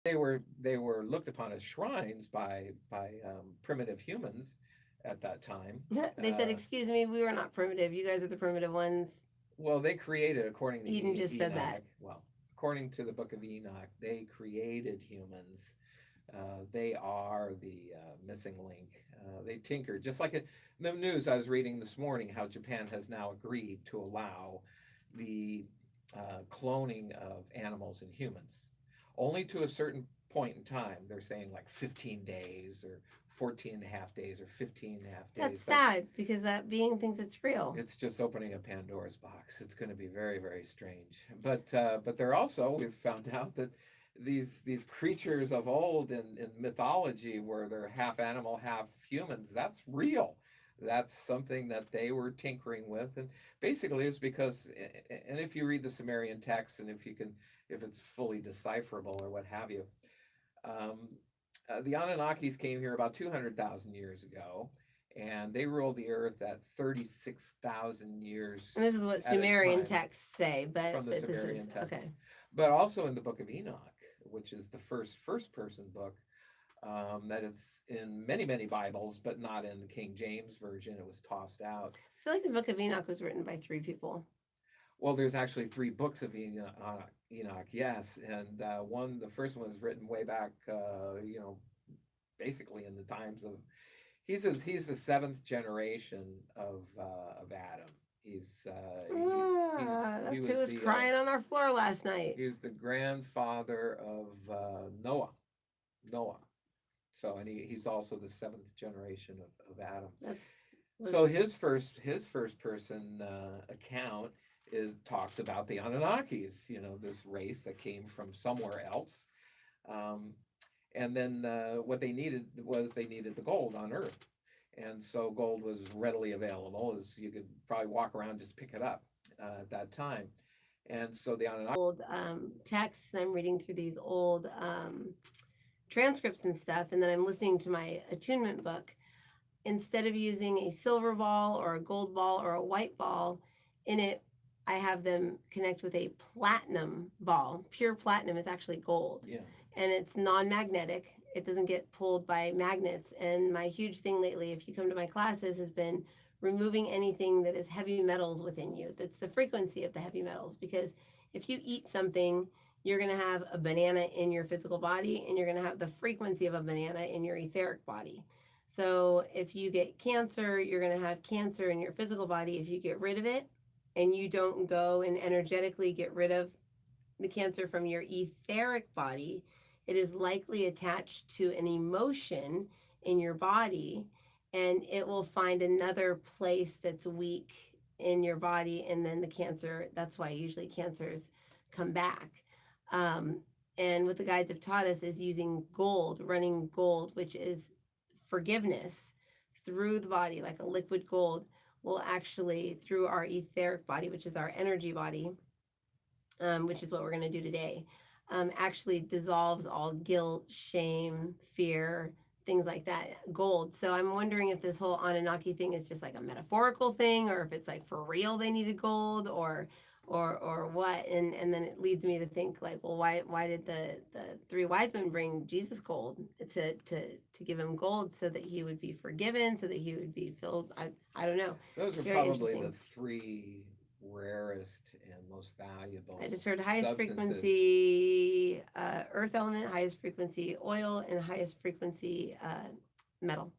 They were looked upon as shrines by primitive humans at that time. They said, "Excuse me, we were not primitive. You guys are the primitive ones." Well, they created, according to Eden just said that. Enoch, well, according to the book of Enoch, they created humans. They are the missing link. They tinkered, just like in the news I was reading this morning, how Japan has now agreed to allow the cloning of animals and humans, only to a certain point in time. They're saying like 15 days or 14 and a half days or 15 and a half That's days, but sad because that being thinks it's real. it's just opening a Pandora's box. It's going to be very, very strange. But they're also, we've found out that these creatures of old in mythology, where they're half animal, half humans, that's real. That's something that they were tinkering with, and basically it's because, and if you read the Sumerian text, and if it's fully decipherable or what have you, um, the Anunnakis came here about 200,000 years ago, and they ruled the earth at 36,000 And this years is what at a Sumerian time texts say, from the but this is Sumerian text. okay. But also in the book of Enoch, which is the first person book, that it's in many, many Bibles, but not in the King James version. It was tossed out. I feel like the Book of Enoch was written by three people. Well, there's actually three books of Enoch, yes, and the first one was written way back, basically in the times of. He's the seventh generation of Adam. He's he That's who was was the crying on our floor last night. he was the grandfather of Noah. Noah. So, and he's also the seventh generation of Adam. That's was So his first person account is talks about the Anunnakis, this race that came from somewhere else. Um, and then what they needed the gold on Earth, and so gold was readily available, as you could probably walk around, just pick it up at that time. And so the Anunnaki. old texts. I'm reading through these old transcripts and stuff, and then I'm listening to my attunement book. Instead of using a silver ball or a gold ball or a white ball, in it, I have them connect with a platinum ball. Pure platinum is actually gold. Yeah. And it's non-magnetic. It doesn't get pulled by magnets. And my huge thing lately, if you come to my classes, has been removing anything that is heavy metals within you. That's the frequency of the heavy metals. Because if you eat something, you're going to have a banana in your physical body, and you're going to have the frequency of a banana in your etheric body. So if you get cancer, you're going to have cancer in your physical body. If you get rid of it and you don't go and energetically get rid of the cancer from your etheric body, it is likely attached to an emotion in your body, and it will find another place that's weak in your body, and then the cancer, that's why usually cancers come back. Um, and what the guides have taught us is using gold, running gold, which is forgiveness through the body, like a liquid gold, will actually, through our etheric body, which is our energy body, which is what we're going to do today, actually dissolves all guilt, shame, fear, things like that. Gold. So I'm wondering if this whole Anunnaki thing is just like a metaphorical thing, or if it's like for real they needed gold, or what. And then it leads me to think like, well, why did the three wise men bring Jesus gold to give him gold so that he would be forgiven, so that he would be filled? I don't know. Those are Very probably the interesting. three rarest and most I valuable just heard highest substances. frequency earth element, highest frequency oil, and highest frequency metal.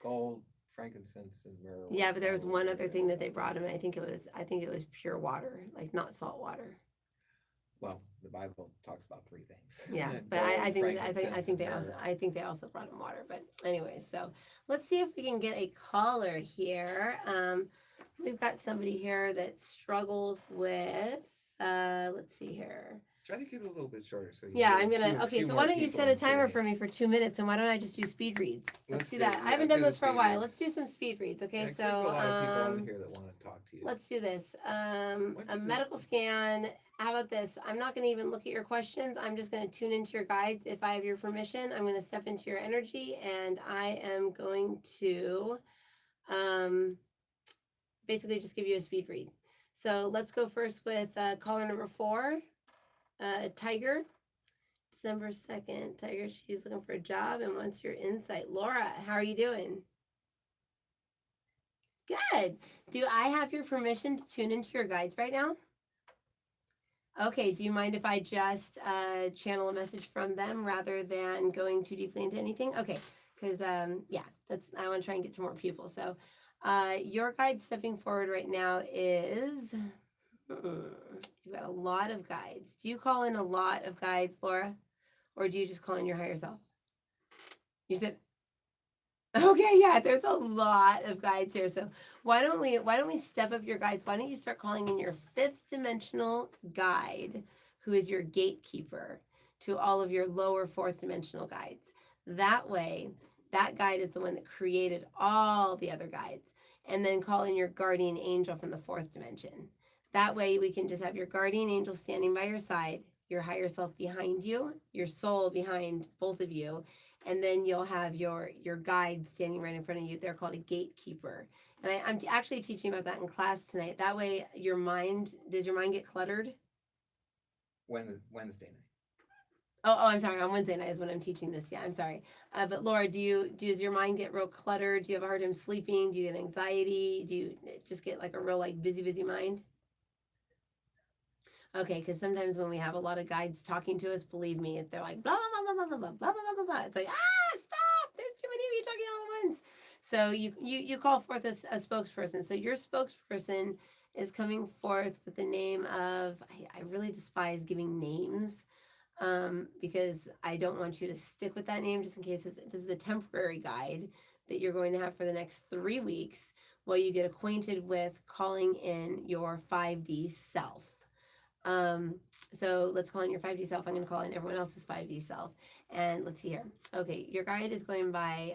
Gold, frankincense, and myrrh were Yeah, but there was one probably other thing that they brought him. I think it was pure water, like not salt water. well, the Bible talks about three things: Yeah, but I gold, think I think I frankincense, think and they also myrrh. I think they also brought him water. But anyway, so let's see if we can get a caller here. We've got somebody here that struggles with. Let's see here. Try to keep it a little bit shorter so you can Yeah, get I'm a gonna. few, Okay, few so why more don't you people set a in the timer studio. for me for 2 minutes, and why don't I just do speed reads? Let's do that. I haven't done Do the those for a speed while. reads. Let's do some speed reads. Okay, Yeah, 'cause so there's a lot of people on here that want to talk to you. let's do this. Why don't A you just medical scan. How about this? I'm not going to even look at your questions. I'm just going to tune into your guides. If I have your permission, I'm going to step into your energy, and I am going to um, basically just give you a speed read. So let's go first with caller number 4, Tiger. December 2nd. Tiger, she's looking for a job and wants your insight. Laura, how are you doing? Good. Do I have your permission to tune into your guides right now? Okay, do you mind if I just channel a message from them rather than going too deeply into anything? Okay, because yeah, I want to try and get to more people. So your guide stepping forward right now is, you've got a lot of guides. Do you call in a lot of guides, Laura? Or do you just call in your higher self? You said, okay, yeah, there's a lot of guides here. So why don't we step up your guides? Why don't you start calling in your fifth dimensional guide, who is your gatekeeper to all of your lower fourth dimensional guides. That way, that guide is the one that created all the other guides. And then call in your guardian angel from the fourth dimension. That way we can just have your guardian angel standing by your side, your higher self behind you, your soul behind both of you, and then you'll have your guide standing right in front of you. They're called a gatekeeper. And I'm actually teaching about that in class tonight. That way does your mind get cluttered? Wednesday night. Oh, I'm sorry. On Wednesday night is when I'm teaching this. Yeah, I'm sorry. But Laura, does your mind get real cluttered? Do you have a hard time sleeping? Do you get anxiety? Do you just get like a real like busy mind? Okay, because sometimes when we have a lot of guides talking to us, believe me, they're like blah blah blah blah blah blah blah blah blah blah. It's like stop! There's too many of you talking all at once. So you call forth a spokesperson. So your spokesperson is coming forth with the name of. I really despise giving names, because I don't want you to stick with that name just in case this is a temporary guide that you're going to have for the next 3 weeks while you get acquainted with calling in your 5D self. So let's call in your 5D self. I'm going to call in everyone else's 5D self. And let's see here. Okay, your guide is going by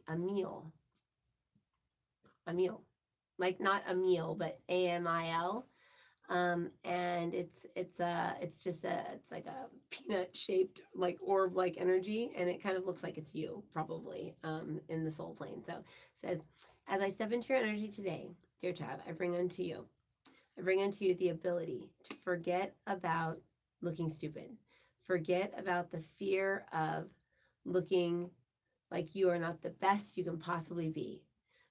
Emil. Emil. Like not a meal, but AMIL. And it's like a peanut shaped like orb like energy, and it kind of looks like it's you probably in the soul plane. So it says, as I step into your energy today, dear child, I bring unto you the ability to forget about looking stupid. Forget about the fear of looking like you are not the best you can possibly be.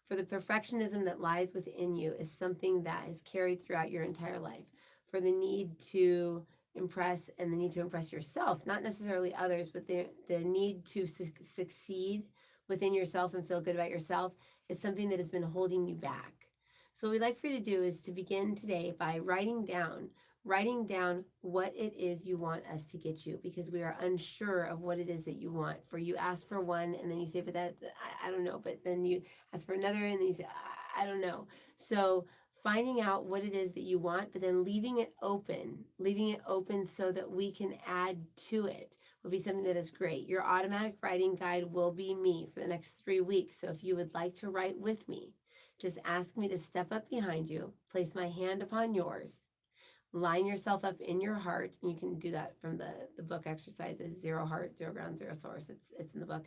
For the perfectionism that lies within you is something that is carried throughout your entire life. For the need to impress and the need to impress yourself, not necessarily others, but the need to succeed within yourself and feel good about yourself is something that has been holding you back. So what we'd like for you to do is to begin today by writing down what it is you want us to get you, because we are unsure of what it is that you want. For you ask for one and then you say, but that I don't know, but then you ask for another and then you say, I don't know. So finding out what it is that you want, but then leaving it open so that we can add to it will be something that is great. Your automatic writing guide will be me for the next 3 weeks. So if you would like to write with me, just ask me to step up behind you, place my hand upon yours, line yourself up in your heart. And you can do that from the book exercises, Zero Heart, Zero Ground, Zero Source. It's in the book.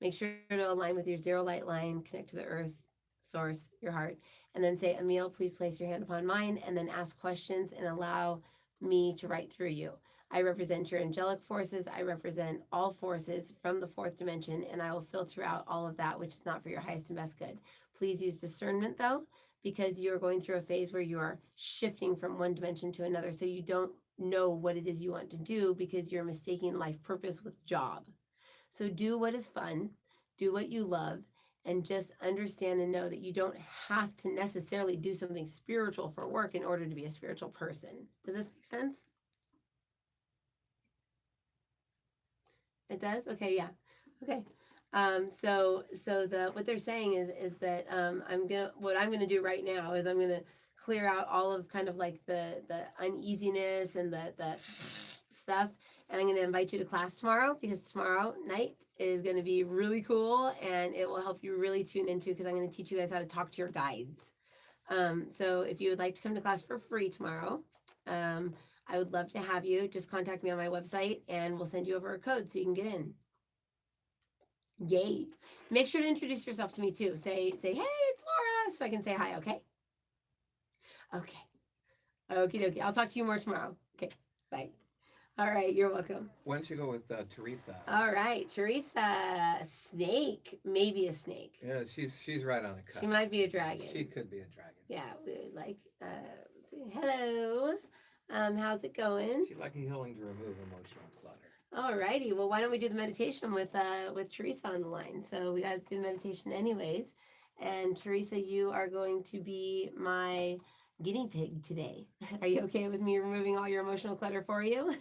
Make sure to align with your zero light line, connect to the earth, source, your heart, and then say, Emil, please place your hand upon mine, and then ask questions and allow me to write through you. I represent your angelic forces. I represent all forces from the fourth dimension, and I will filter out all of that which is not for your highest and best good. Please use discernment, though, because you're going through a phase where you are shifting from one dimension to another, so you don't know what it is you want to do because you're mistaking life purpose with job. So do what is fun, do what you love, and just understand and know that you don't have to necessarily do something spiritual for work in order to be a spiritual person. Does this make sense? It does? Okay, yeah. Okay. So what they're saying is that what I'm gonna do right now is I'm gonna clear out all of kind of like the uneasiness and the stuff, and I'm gonna invite you to class tomorrow, because tomorrow night is gonna be really cool and it will help you really tune into, because I'm gonna teach you guys how to talk to your guides. So if you would like to come to class for free tomorrow, I would love to have you. Just contact me on my website and we'll send you over a code so you can get in. Yay. Make sure to introduce yourself to me too. Say, hey, it's Laura, so I can say hi, okay? Okay. Okie dokie. I'll talk to you more tomorrow. Okay, bye. All right, you're welcome. Why don't you go with Teresa? All right, Teresa, snake, maybe a snake. Yeah, she's right on the cusp. She might be a dragon. She could be a dragon. Yeah, we would like, let's see. Hello. How's it going? She'd like a healing to remove emotional clutter. All righty. Well, why don't we do the meditation with Teresa on the line? So we got to do the meditation anyways. And Teresa, you are going to be my guinea pig today. Are you okay with me removing all your emotional clutter for you?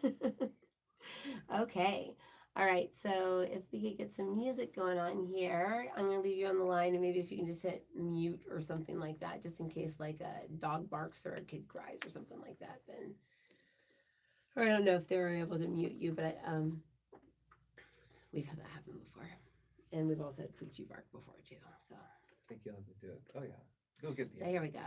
Okay. All right. So if we could get some music going on here, I'm going to leave you on the line, and maybe if you can just hit mute or something like that, just in case like a dog barks or a kid cries or something like that, then. Or I don't know if they were able to mute you, but we've had that happen before. And we've also had Poochie bark before too. So I think you'll have to do it. Oh yeah. Go get the. so here we go.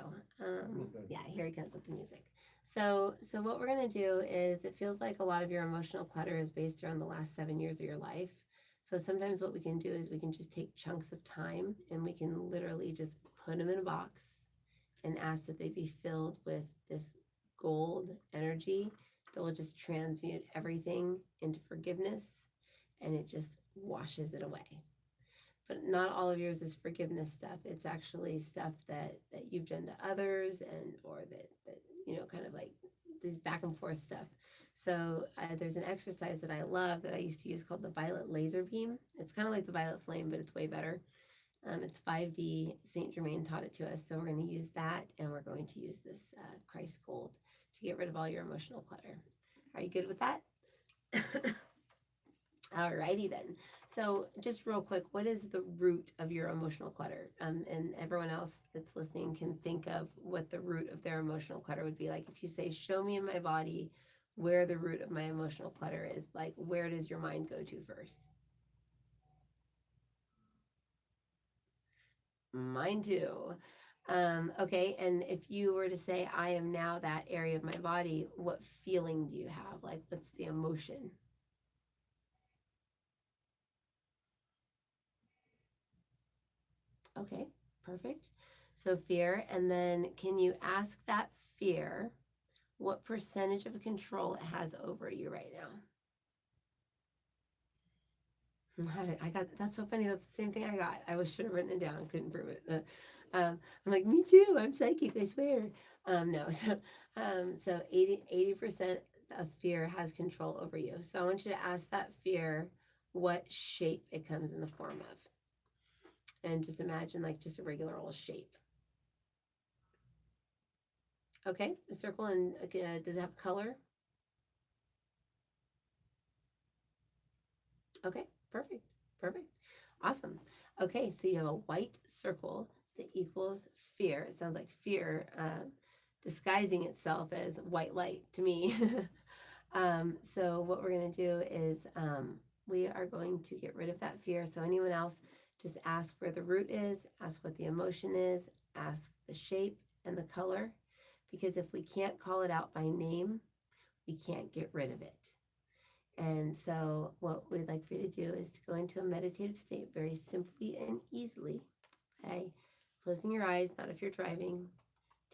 Yeah, here he comes with the music. So what we're gonna do is, it feels like a lot of your emotional clutter is based around the last 7 years of your life. So sometimes what we can do is we can just take chunks of time and we can literally just put them in a box and ask that they be filled with this gold energy that will just transmute everything into forgiveness, and it just washes it away. But not all of yours is forgiveness stuff. It's actually stuff that you've done to others, and or that kind of like these back and forth stuff. So there's an exercise that I love that I used to use called the violet laser beam. It's kind of like the violet flame, but it's way better. It's 5D. Saint Germain taught it to us, so we're going to use that, and we're going to use this Christ Gold to get rid of all your emotional clutter. Are you good with that? All righty then. So just real quick, what is the root of your emotional clutter? And everyone else that's listening can think of what the root of their emotional clutter would be. Like if you say, show me in my body where the root of my emotional clutter is, like where does your mind go to first? Mine too. Okay, and if you were to say, I am now that area of my body, what feeling do you have? Like, what's the emotion? Okay, perfect. So fear, and then can you ask that fear what percentage of control it has over you right now? I got, that's so funny. That's the same thing I got. I should have written it down. Couldn't prove it. I'm like, me too. I'm psychic. I swear. No. So 80% of fear has control over you. So I want you to ask that fear what shape it comes in the form of, and just imagine like just a regular old shape. Okay, a circle, and does it have color? Okay, perfect, perfect, awesome. Okay, so you have a white circle that equals fear. It sounds like fear disguising itself as white light to me. So what we're going to do is we are going to get rid of that fear. So anyone else, just ask where the root is, ask what the emotion is, ask the shape and the color, because if we can't call it out by name, we can't get rid of it. And so what we'd like for you to do is to go into a meditative state very simply and easily by closing your eyes, not if you're driving,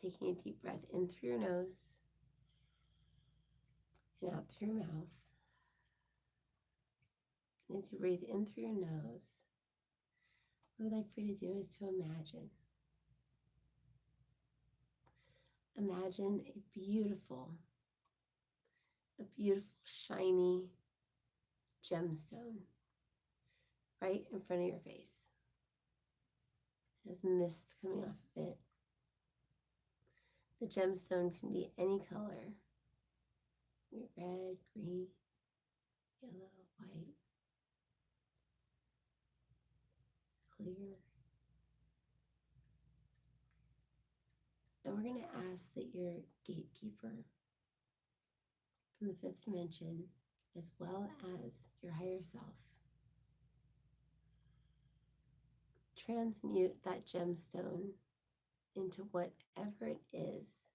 taking a deep breath in through your nose and out through your mouth. And as you breathe in through your nose, what we'd like for you to do is to imagine. Imagine a beautiful shiny gemstone right in front of your face. There's mist coming off of it. The gemstone can be any color. Red, green, yellow, white, clear. And we're going to ask that your gatekeeper from the fifth dimension, as well as your higher self, transmute that gemstone into whatever it is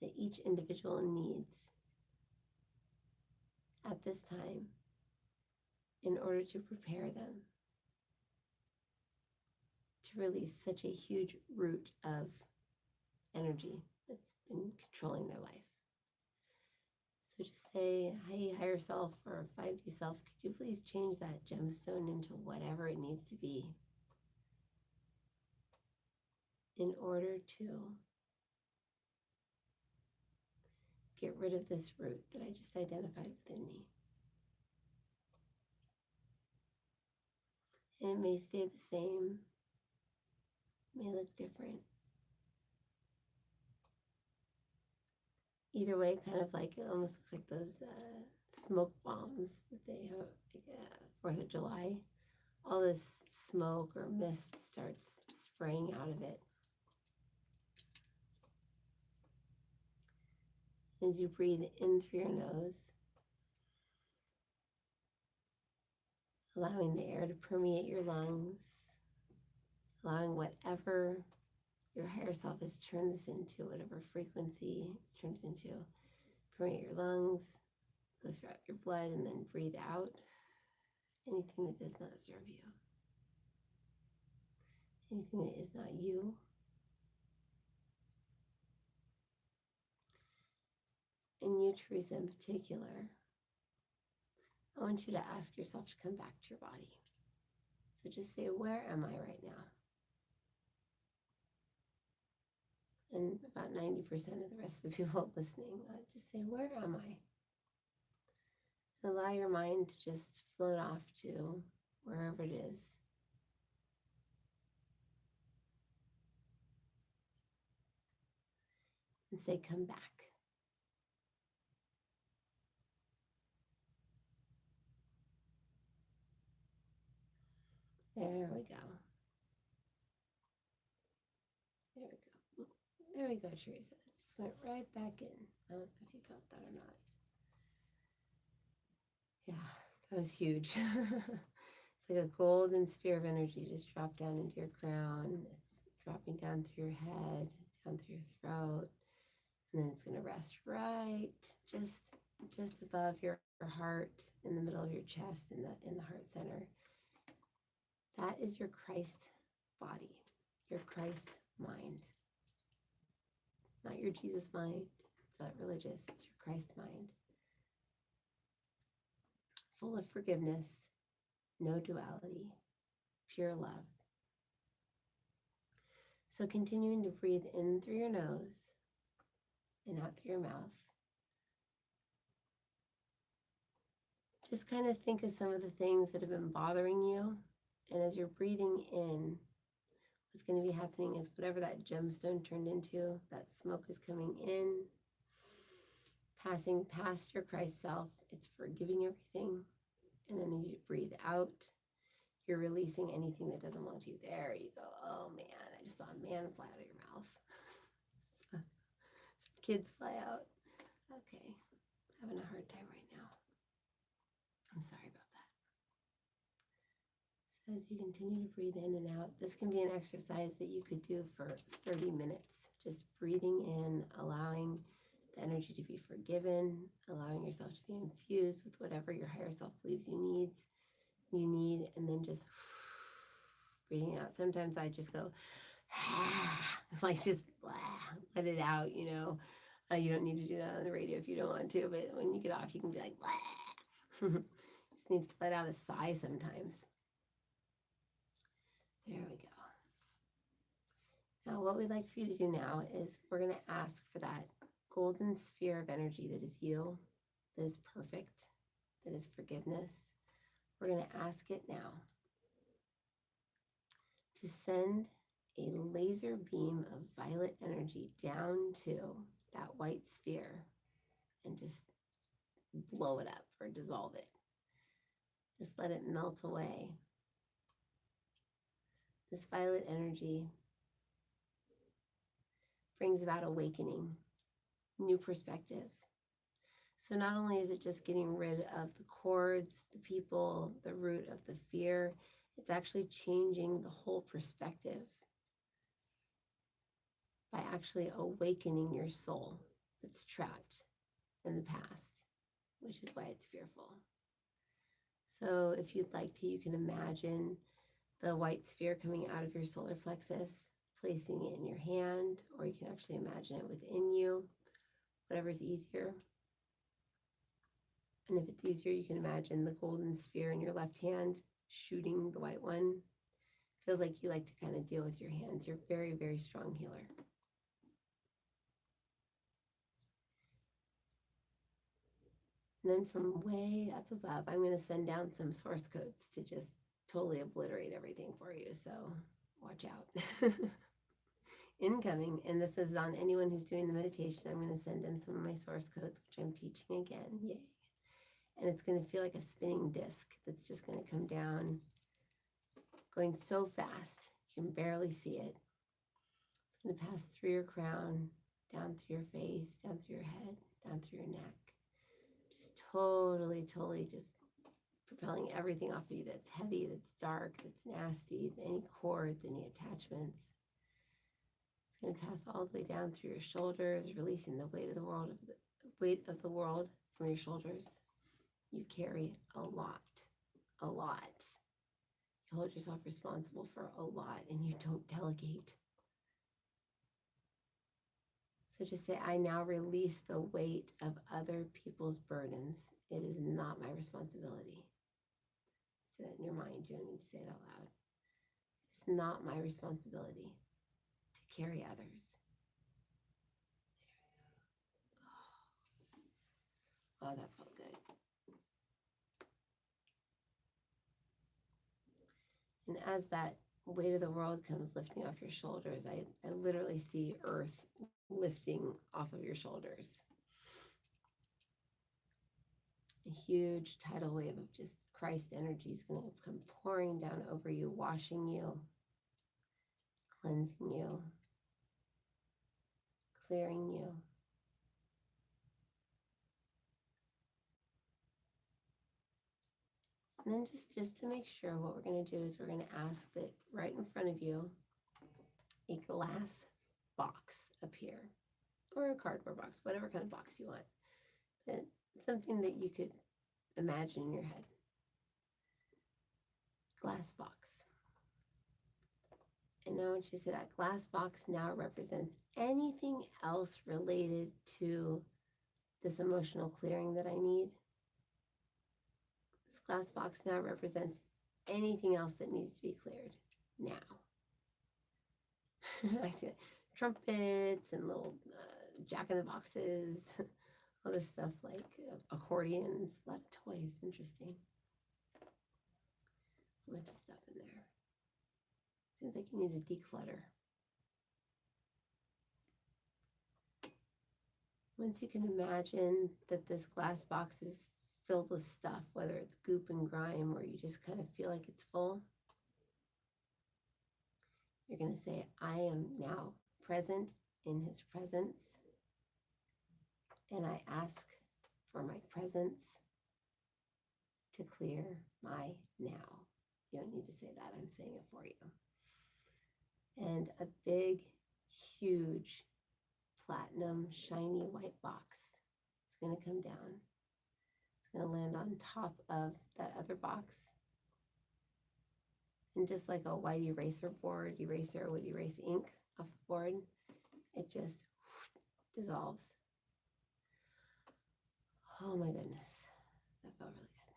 that each individual needs at this time in order to prepare them to release such a huge root of energy that's been controlling their life. So just say, hey, higher self or 5D self, could you please change that gemstone into whatever it needs to be in order to get rid of this root that I just identified within me. And it may stay the same, may look different. Either way, kind of like, it almost looks like those smoke bombs that they have, like 4th of July. All this smoke or mist starts spraying out of it. As you breathe in through your nose, allowing the air to permeate your lungs, allowing whatever your higher self has turned this into, whatever frequency it's turned it into, permeate your lungs, go throughout your blood, and then breathe out anything that does not serve you, anything that is not you. And you, Teresa, in particular, I want you to ask yourself to come back to your body. So just say, where am I right now? And about 90% of the rest of the people listening, just say, where am I? And allow your mind to just float off to wherever it is. And say, come back. There we go. There we go. There we go, Teresa. Just went right back in. I don't know if you felt that or not. Yeah, that was huge. It's like a golden sphere of energy just dropped down into your crown. It's dropping down through your head, down through your throat, and then it's going to rest right just above your heart, in the middle of your chest, in the heart center. That is your Christ body, your Christ mind. Not your Jesus mind. It's not religious. It's your Christ mind. Full of forgiveness, no duality, pure love. So continuing to breathe in through your nose and out through your mouth. Just kind of think of some of the things that have been bothering you. And as you're breathing in, what's going to be happening is whatever that gemstone turned into, that smoke is coming in, passing past your Christ self. It's forgiving everything. And then as you breathe out, you're releasing anything that doesn't belong to you. There you go. Oh man, I just saw a man fly out of your mouth. Some kids fly out. Okay, having a hard time right now. I'm sorry about that. So as you continue to breathe in and out, this can be an exercise that you could do for 30 minutes. Just breathing in, allowing the energy to be forgiven, allowing yourself to be infused with whatever your higher self believes you need, and then just breathing out. Sometimes I just go, like just let it out, you know. You don't need to do that on the radio if you don't want to, but when you get off, you can be like, just need to let out a sigh sometimes. There we go. Now, what we'd like for you to do now is we're going to ask for that golden sphere of energy that is you, that is perfect, that is forgiveness. We're going to ask it now to send a laser beam of violet energy down to that white sphere and just blow it up or dissolve it. Just let it melt away. This violet energy brings about awakening, new perspective. So not only is it just getting rid of the cords, the people, the root of the fear, it's actually changing the whole perspective by actually awakening your soul that's trapped in the past, which is why it's fearful. So if you'd like to, you can imagine the white sphere coming out of your solar plexus, placing it in your hand, or you can actually imagine it within you, whatever's easier. And if it's easier, you can imagine the golden sphere in your left hand shooting the white one. Feels like you like to kind of deal with your hands. You're a very, very strong healer. And then from way up above, I'm going to send down some source codes to just totally obliterate everything for you. So watch out. Incoming, and this is on anyone who's doing the meditation. I'm going to send in some of my source codes, which I'm teaching again. Yay. And it's going to feel like a spinning disc that's just going to come down, going so fast you can barely see it. It's going to pass through your crown, down through your face, down through your head, down through your neck. Just totally just propelling everything off of you that's heavy, that's dark, that's nasty, any cords, any attachments. It's going to pass all the way down through your shoulders, releasing the weight of the world from your shoulders. You carry a lot. You hold yourself responsible for a lot, and you don't delegate. So just say, I now release the weight of other people's burdens. It is not my responsibility. Say that in your mind. You don't need to say it out loud. It's not my responsibility to carry others. Oh, that felt good. And as that weight of the world comes lifting off your shoulders, I literally see earth lifting off of your shoulders. A huge tidal wave of just Christ energy is going to come pouring down over you, washing you, cleansing you, clearing you. And then just to make sure, what we're going to do is we're going to ask that right in front of you, a glass box appear, or a cardboard box, whatever kind of box you want, but something that you could imagine in your head. Glass box. And now I want you to say that glass box now represents anything else related to this emotional clearing that I need. This glass box now represents anything else that needs to be cleared now. I see it. Trumpets and little jack-in-the-boxes, all this stuff like accordions, a lot of toys. Interesting. A bunch of stuff in there. Seems like you need to declutter. Once you can imagine that this glass box is filled with stuff, whether it's goop and grime or you just kind of feel like it's full, you're going to say, I am now present in his presence, and I ask for my presence to clear my now. You don't need to say that. I'm saying it for you. And a big, huge, platinum, shiny white box is going to come down. It's going to land on top of that other box. And just like a white eraser would erase ink off the board, it just dissolves. Oh my goodness, that felt really good.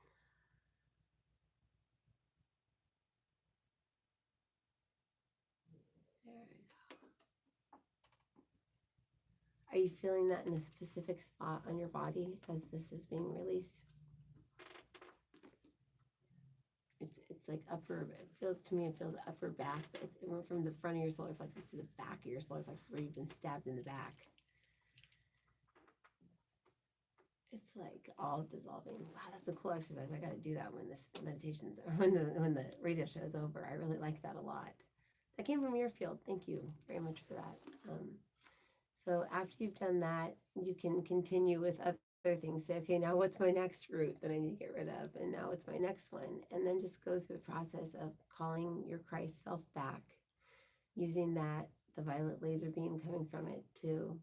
There we go. Are you feeling that in a specific spot on your body as this is being released? It's like upper, it feels upper back. It went from the front of your solar plexus to the back of your solar plexus where you've been stabbed in the back. It's like all dissolving. Wow, that's a cool exercise. I got to do that when this meditation's, when the radio show is over. I really like that a lot. That came from your field. Thank you very much for that. So after you've done that, you can continue with other things. Say, okay, now what's my next root that I need to get rid of? And now what's my next one? And then just go through the process of calling your Christ self back, using that, the violet laser beam coming from it to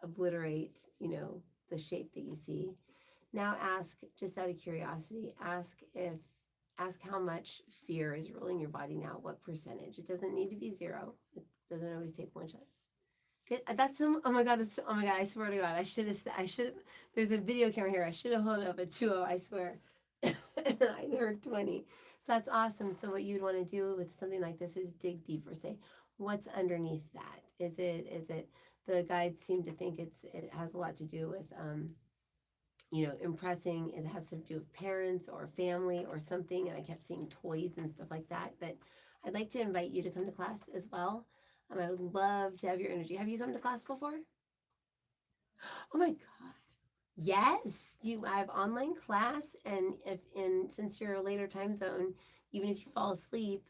obliterate, the shape that you see. Now ask, just out of curiosity, ask how much fear is ruling your body now, what percentage. It doesn't need to be 0. It doesn't always take one shot. That's oh my god, that's oh my god, I swear to God, I should have there's a video camera here. I should have held up a 2-0, I swear. I heard 20. So that's awesome. So what you'd want to do with something like this is dig deeper. Say, what's underneath that? Is it the guides seem to think it has a lot to do with impressing. It has to do with parents or family or something. And I kept seeing toys and stuff like that. But I'd like to invite you to come to class as well. I would love to have your energy. Have you come to class before? Oh my God. Yes, I have online class, and since you're a later time zone, even if you fall asleep,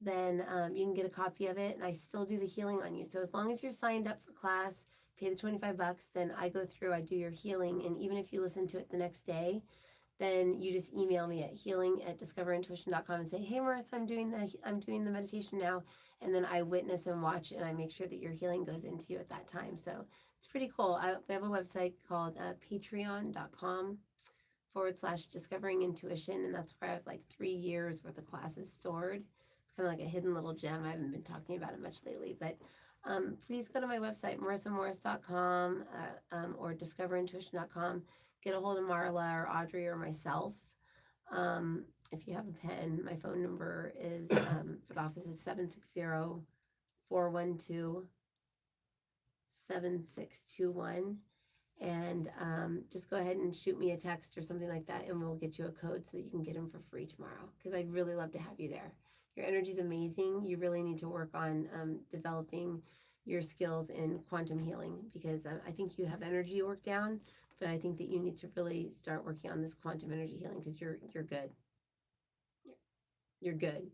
then you can get a copy of it, and I still do the healing on you. So as long as you're signed up for class, pay the $25, then I go through, I do your healing, and even if you listen to it the next day, then you just email me at healing@discoverintuition.com and say, hey Marissa, I'm doing the meditation now, and then I witness and watch, and I make sure that your healing goes into you at that time. So it's pretty cool. I have a website called patreon.com/discovering intuition, and that's where I have like 3 years worth of classes stored. It's kind of like a hidden little gem. I haven't been talking about it much lately, but please go to my website, marissamorris.com or discoverintuition.com. Get a hold of Marla or Audrey or myself. If you have a pen, my phone number is for the office is 760-412-7621. And just go ahead and shoot me a text or something like that, and we'll get you a code so that you can get them for free tomorrow, because I'd really love to have you there. Your energy is amazing. You really need to work on developing your skills in quantum healing, because I think you have energy work down, but I think that you need to really start working on this quantum energy healing, because you're good. You're good.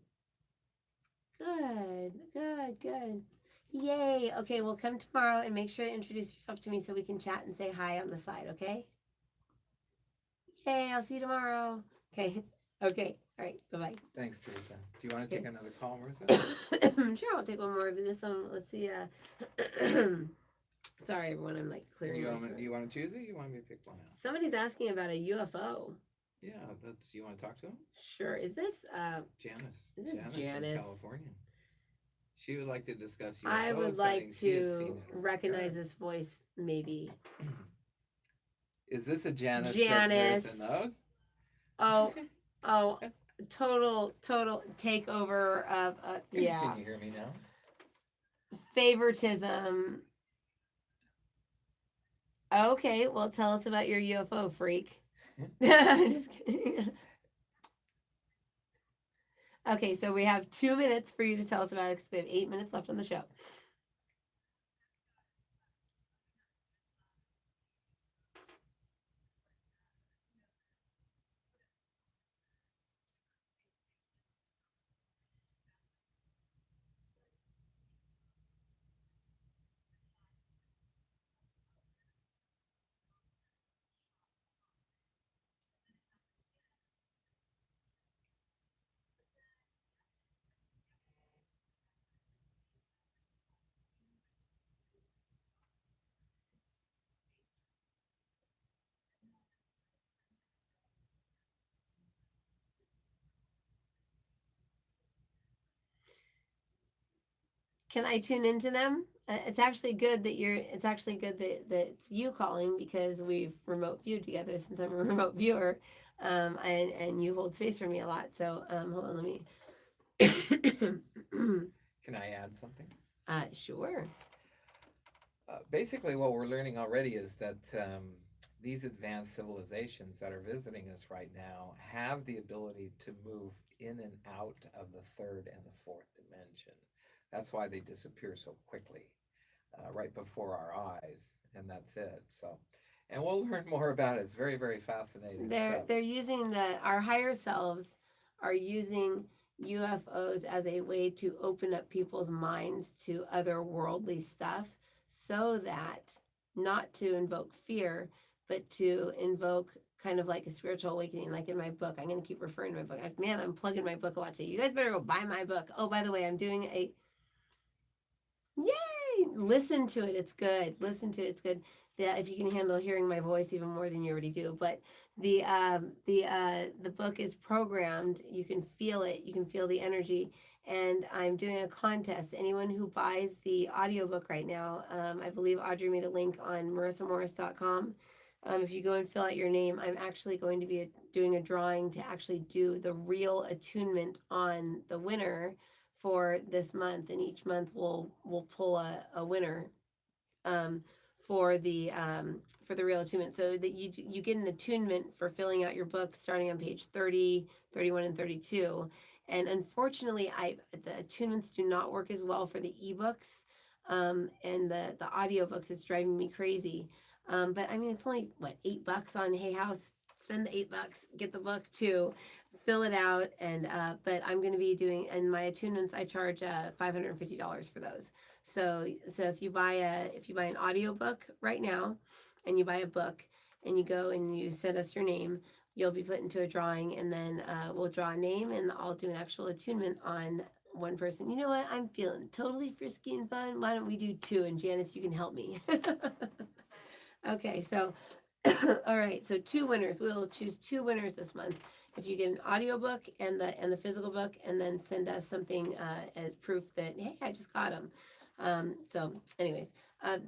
Good. Yay. Okay, well, come tomorrow and make sure to introduce yourself to me so we can chat and say hi on the side, okay? Yay, I'll see you tomorrow. Okay. Okay. All right. Bye-bye. Thanks, Teresa. Do you want to take another call, Marissa? Sure, I'll take one more of this one. Let's see. Sorry, everyone. I'm like clearing. You want to choose it? You want me to pick one out? Somebody's asking about a UFO. Yeah, you want to talk to him? Sure. Is this Janice? Is this Janice in California? She would like to discuss UFO I would like to recognize this. this voice, maybe. Is this a Janice? Janice. That knows? Oh, total takeover of yeah. Can you hear me now? Favoritism. Okay, well, tell us about your UFO, freak. I'm just kidding. Okay, so we have 2 minutes for you to tell us about it, because we have 8 minutes left on the show. Can I tune into them? It's actually good that it's you calling, because we've remote viewed together since I'm a remote viewer, and you hold space for me a lot. So hold on, let me. Can I add something? Sure. Basically, what we're learning already is that these advanced civilizations that are visiting us right now have the ability to move in and out of the third and the fourth dimension. That's why they disappear so quickly, right before our eyes, and that's it. So, and we'll learn more about it. It's very, very fascinating. They're using our higher selves are using UFOs as a way to open up people's minds to otherworldly stuff, so that not to invoke fear, but to invoke kind of like a spiritual awakening. Like in my book, I'm going to keep referring to my book. Man, I'm plugging my book a lot today. You guys better go buy my book. Oh, by the way, I'm doing yay! Listen to it. It's good. Listen to it. It's good. if you can handle hearing my voice even more than you already do. But the book is programmed. You can feel it. You can feel the energy. And I'm doing a contest. Anyone who buys the audiobook right now, I believe Audrey made a link on marissamorris.com. If you go and fill out your name, I'm actually going to be doing a drawing to actually do the real attunement on the winner for this month, and each month we'll pull a winner um, for the real attunement, so that you get an attunement for filling out your book starting on page 30, 31, and 32. And unfortunately, the attunements do not work as well for the ebooks and the audiobooks. It's driving me crazy. But I mean, it's only what, $8 on Hay House. Spend the $8, get the book too, fill it out, and but I'm going to be doing, and my attunements I charge $550 for those. So if you buy an audiobook right now, and you buy a book, and you go and you send us your name, you'll be put into a drawing, and then we'll draw a name, and I'll do an actual attunement on one person. You know what? I'm feeling totally frisky and fun. Why don't we do 2? And Janice, you can help me. Okay, so all right, so 2 winners. We'll choose 2 winners this month. If you get an audiobook and the physical book, and then send us something as proof that, hey, I just got them. So anyways,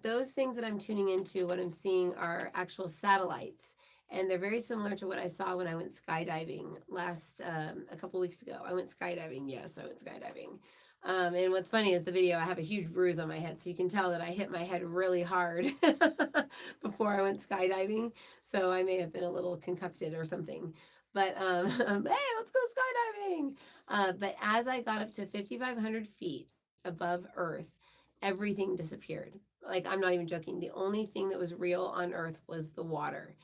those things that I'm tuning into, what I'm seeing are actual satellites. And they're very similar to what I saw when I went skydiving a couple weeks ago. I went skydiving. Yes, I went skydiving. And what's funny is the video, I have a huge bruise on my head, so you can tell that I hit my head really hard before I went skydiving. So I may have been a little concocted or something. But hey, let's go skydiving. But as I got up to 5,500 feet above Earth, everything disappeared. Like, I'm not even joking. The only thing that was real on Earth was the water.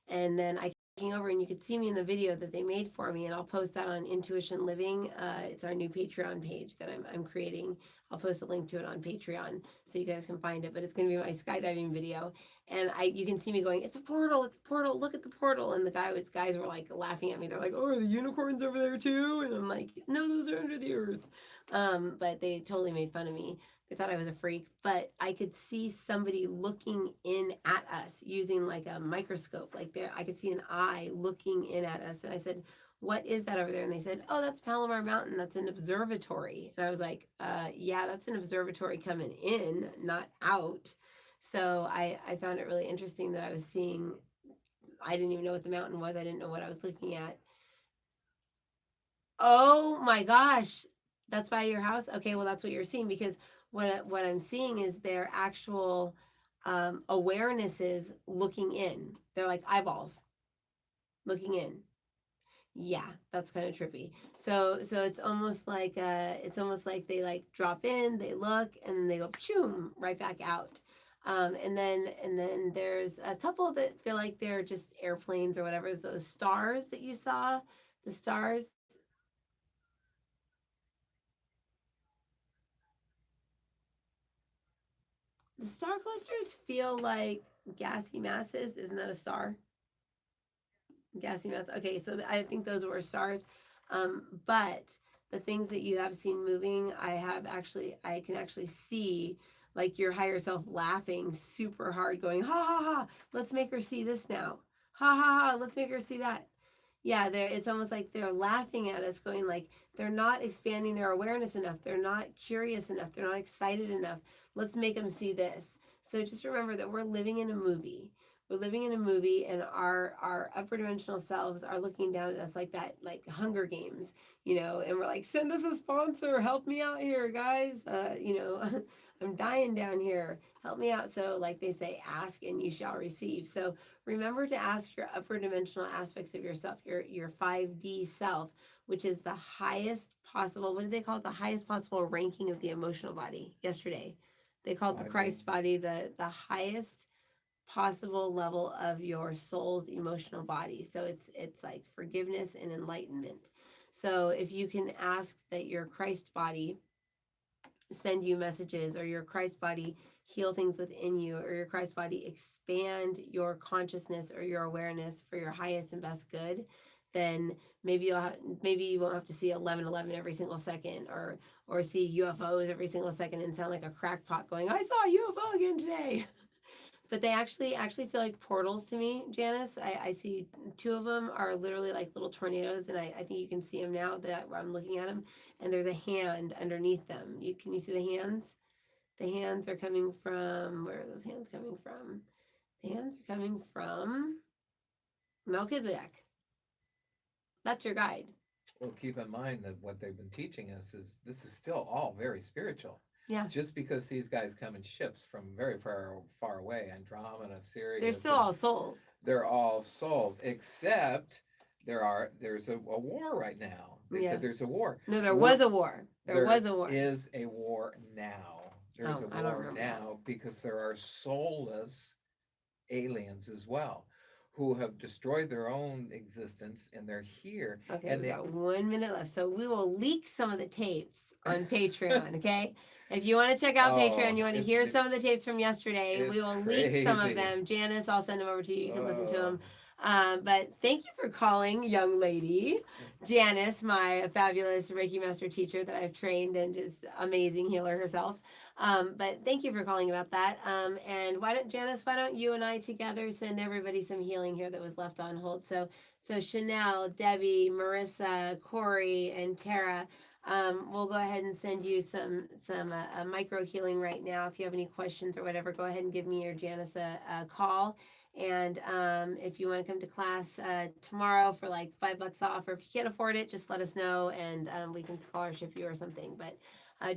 And then I came over, and you could see me in the video that they made for me, and I'll post that on Intuition Living. It's our new Patreon page that I'm creating. I'll post a link to it on Patreon so you guys can find it, but it's going to be my skydiving video. And you can see me going, it's a portal, look at the portal. And the guys were like laughing at me. They're like, oh, are the unicorns over there too? And I'm like, no, those are under the earth. But they totally made fun of me. They thought I was a freak, but I could see somebody looking in at us using like a microscope. Like, there, I could see an eye looking in at us. And I said, what is that over there? And they said, oh, that's Palomar Mountain. That's an observatory. And I was like, yeah, that's an observatory coming in, not out. So I found it really interesting that I was seeing, I didn't even know what the mountain was. I didn't know what I was looking at. Oh my gosh, that's by your house? Okay, well, that's what you're seeing, because what I'm seeing is their actual awarenesses looking in. They're like eyeballs looking in. Yeah, that's kind of trippy. So it's almost like they like drop in, they look, and then they go shoom right back out. And then there's a couple that feel like they're just airplanes or whatever. Those stars that you saw, the stars. The star clusters feel like gassy masses. Isn't that a star? Gassy mass. Okay, so I think those were stars. But the things that you have seen moving, I can actually see like your higher self laughing super hard, going, ha ha ha, let's make her see this now. Ha ha ha, let's make her see that. Yeah, it's almost like they're laughing at us, going like, they're not expanding their awareness enough. They're not curious enough. They're not excited enough. Let's make them see this. So just remember that we're living in a movie. We're living in a movie, and our upper dimensional selves are looking down at us like that, like Hunger Games, and we're like, send us a sponsor, help me out here, guys. I'm dying down here. Help me out. So like they say, ask and you shall receive. So remember to ask your upper dimensional aspects of yourself, your 5D self, which is the highest possible, what did they call it? The highest possible ranking of the emotional body yesterday. They called the Christ body the highest possible level of your soul's emotional body. So it's like forgiveness and enlightenment. So if you can ask that your Christ body send you messages, or your Christ body heal things within you, or your Christ body expand your consciousness or your awareness for your highest and best good, then maybe you won't have to see 11:11 every single second, or see UFOs every single second and sound like a crackpot going, I saw a UFO again today. but they actually feel like portals to me, Janice. I see two of them are literally like little tornadoes, and I think you can see them now that I'm looking at them. And there's a hand underneath them. Can you see the hands? The hands are coming from, where are those hands coming from? The hands are coming from Melchizedek. That's your guide. Well, keep in mind that what they've been teaching us is this is still all very spiritual. Yeah. Just because these guys come in ships from very far away, Andromeda, Sirius, They're still all souls. they're all souls, except there's a war right now. They said there's a war. No, there was a war. There was a war. Is a war now. There's a I don't war remember now because there are soulless aliens as well who have destroyed their own existence and they're here. Okay, and we got 1 minute left. So we will leak some of the tapes on Patreon, okay? If you want to check out Patreon, you want to hear some of the tapes from yesterday, we will leak some of them. Janice, I'll send them over to you. You can listen to them. But thank you for calling, young lady. Janice, my fabulous Reiki master teacher that I've trained and just amazing healer herself. But thank you for calling about that. And Janice, why don't you and I together send everybody some healing here that was left on hold? So Chanel, Debbie, Marissa, Corey, and Tara, we'll go ahead and send you some micro healing right now. If you have any questions or whatever, go ahead and give me or Janice a call. And if you want to come to class tomorrow for like $5 off, or if you can't afford it, just let us know and we can scholarship you or something. But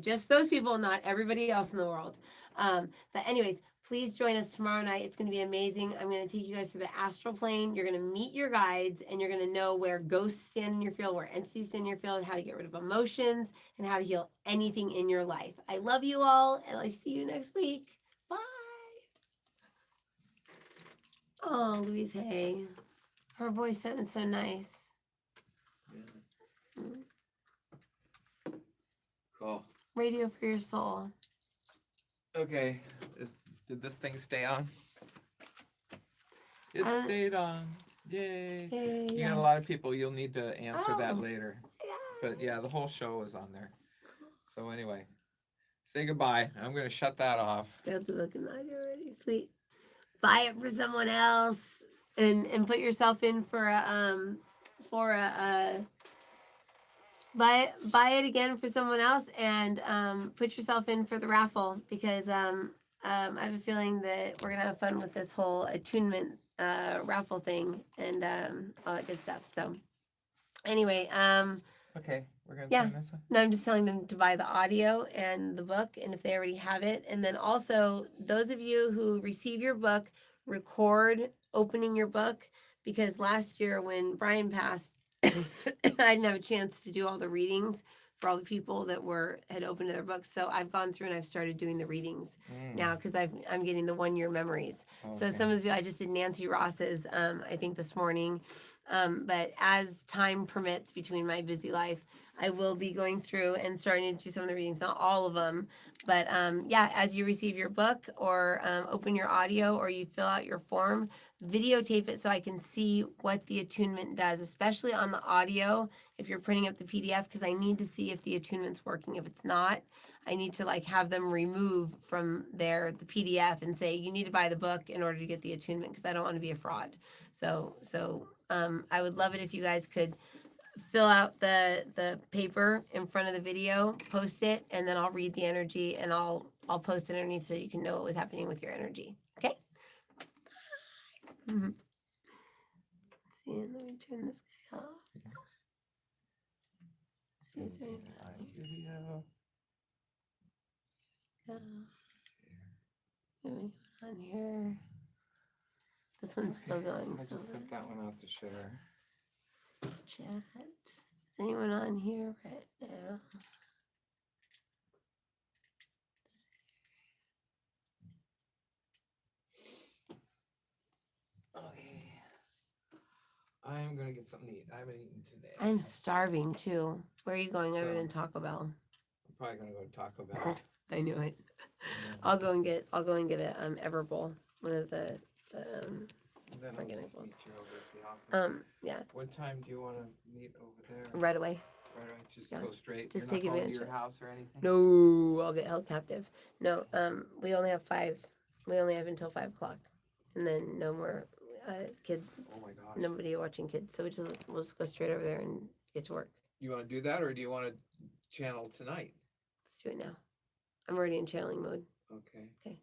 just those people, not everybody else in the world. But anyways, please join us tomorrow night. It's going to be amazing. I'm going to take you guys to the astral plane. You're going to meet your guides and you're going to know where ghosts stand in your field, where entities stand in your field, how to get rid of emotions, and how to heal anything in your life. I love you all, and I'll see you next week. Bye. Oh, Louise Hay. Her voice sounded so nice. Yeah. Cool. Radio for your soul. Okay. Did this thing stay on? It stayed on. Yay. You got a lot of people. You'll need to answer that later. But yeah, the whole show is on there. So anyway, say goodbye. I'm going to shut that off. Got the book and already. Sweet. Buy it for someone else and put yourself in for a buy it again for someone else and put yourself in for the raffle because I have a feeling that we're gonna have fun with this whole attunement raffle thing and all that good stuff. So anyway, okay, we're gonna yeah. turn this on. No, I'm just telling them to buy the audio and the book, and if they already have it. And then also, those of you who receive your book, record opening your book, because last year when Brian passed, I didn't have a chance to do all the readings for all the people that had opened their books. So I've gone through and I've started doing the readings now because I'm getting the 1 year memories. Okay. So some of the I just did Nancy Ross's, I think this morning. But as time permits between my busy life, I will be going through and starting to do some of the readings, not all of them, but yeah, as you receive your book or open your audio or you fill out your form, videotape it so I can see what the attunement does, especially on the audio if you're printing up the PDF, because I need to see if the attunement's working. If it's not, I need to like have them remove from there the PDF and say you need to buy the book in order to get the attunement, because I don't want to be a fraud. So I would love it if you guys could fill out the paper in front of the video, post it, and then I'll read the energy and I'll post it underneath so you can know what was happening with your energy. Okay? Mm-hmm. See, let me turn this guy off. Is there Video. anything on here? This one's still going. I just sent that one out to share. Chat. Is anyone on here right now? Okay. I'm gonna get something to eat. I haven't eaten today. I'm starving too. Where are you going other than Taco Bell? I'm probably gonna go to Taco Bell. I knew it. I'll go and get a Everbowl, one of the Then I'll organic just ones. meet you over at the office. Yeah, What time do you want to meet over there? right away. Right, just Yeah. go straight. Just You're take not going advantage to your of- house or anything. No, I'll get held captive. No, we only have 5 We only have until 5 o'clock, and then no more kids. Oh my gosh. Nobody watching kids. So we'll just go straight over there and get to work. You want to do that, or do you want to channel tonight? Let's do it now. I'm already in channeling mode. Okay. Okay.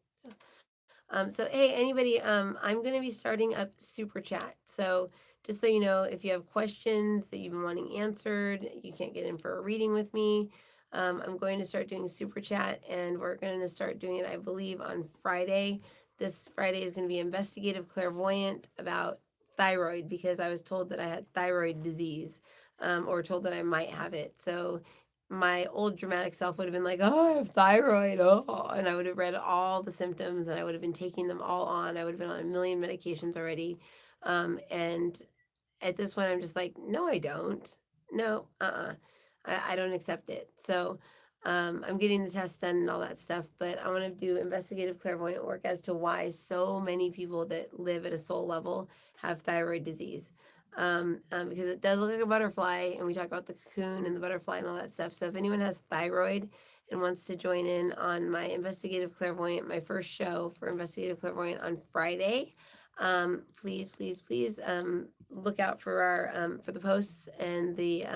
So hey, anybody, I'm going to be starting up Super Chat. So just so you know, if you have questions that you've been wanting answered, you can't get in for a reading with me, I'm going to start doing Super Chat, and we're going to start doing it, I believe, on Friday. This Friday is going to be investigative clairvoyant about thyroid, because I was told that I had thyroid disease, or told that I might have it. So my old dramatic self would have been like, oh, I have thyroid, oh, and I would have read all the symptoms, and I would have been taking them all on. I would have been on a million medications already. And at this point, I'm just like, no, I don't. No, I don't accept it. So I'm getting the test done and all that stuff, but I want to do investigative clairvoyant work as to why so many people that live at a soul level have thyroid disease. Because it does look like a butterfly, and we talk about the cocoon and the butterfly and all that stuff. So if anyone has thyroid and wants to join in on my investigative clairvoyant, my first show for investigative clairvoyant on Friday, please look out for our for the posts and the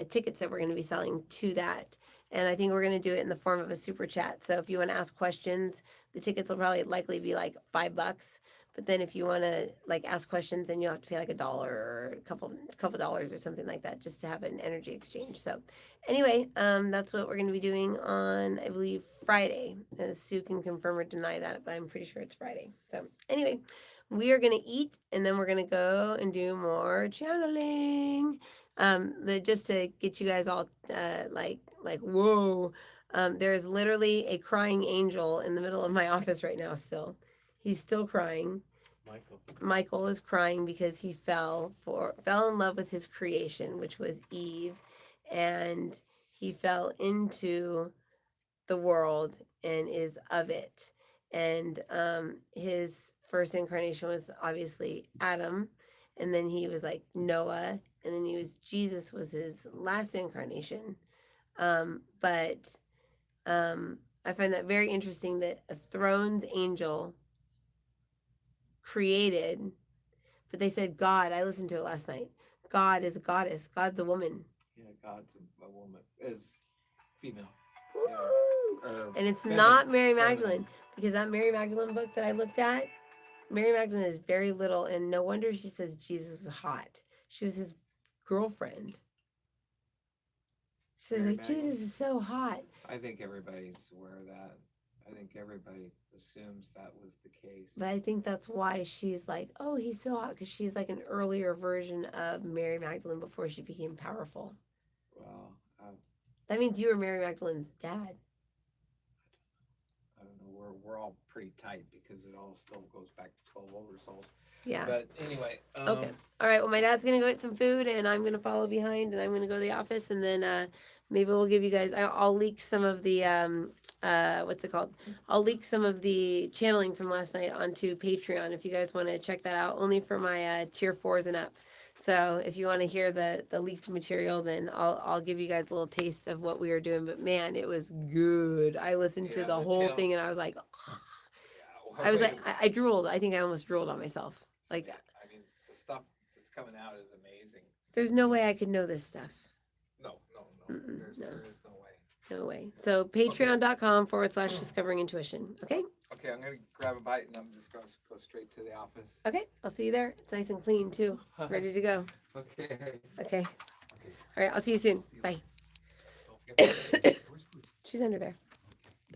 tickets that we're going to be selling to that. And I think we're going to do it in the form of a super chat. So if you want to ask questions, the tickets will probably likely be like $5. But then if you want to like ask questions, then you'll have to pay like $1 or a couple dollars or something like that, just to have an energy exchange. So anyway, that's what we're going to be doing on, I believe, Friday. And Sue can confirm or deny that, but I'm pretty sure it's Friday. So anyway, we are going to eat, and then we're going to go and do more channeling. Just to get you guys all like whoa, there's literally a crying angel in the middle of my office right now. Still, he's still crying. Michael is crying because he fell in love with his creation, which was Eve, and he fell into the world and is of it. And his first incarnation was obviously Adam, and then he was like Noah, and then Jesus was his last incarnation. But I find that very interesting that a thrones angel created, but they said God. I listened to it last night. God is a goddess. God's a woman. Yeah, God's a woman, is female. And it's feminine, not Mary feminine. Magdalene, because that Mary Magdalene book that I looked at, Mary Magdalene is very little, and no wonder she says Jesus is hot. She was his girlfriend. She was Mary like, Jesus is so hot. I think everybody's aware of that. I think everybody assumes that was the case. But I think that's why she's like, oh, he's so hot, because she's like an earlier version of Mary Magdalene before she became powerful. Well, that means you were Mary Magdalene's dad. I don't know. We're all pretty tight because it all still goes back to 12 older souls. Yeah. But anyway. Okay. All right. Well, my dad's going to go get some food, and I'm going to follow behind, and I'm going to go to the office, and then maybe we'll give you guys, I'll leak some of the, what's it called? I'll leak some of the channeling from last night onto Patreon if you guys want to check that out, only for my tier 4s and up. So if you want to hear the leaked material, then I'll give you guys a little taste of what we were doing. But man, it was good. I listened to the whole thing, and I was like, I was like, I drooled. I think I almost drooled on myself. Like, I mean, the stuff that's coming out is amazing. There's no way I could know this stuff. No. No. There is no way. No way. So patreon.com/discovering intuition. Okay? Okay, I'm going to grab a bite, and I'm just going to go straight to the office. Okay, I'll see you there. It's nice and clean, too. Ready to go. Okay. Okay. All right, I'll see you soon. Bye. Don't forget. She's under there.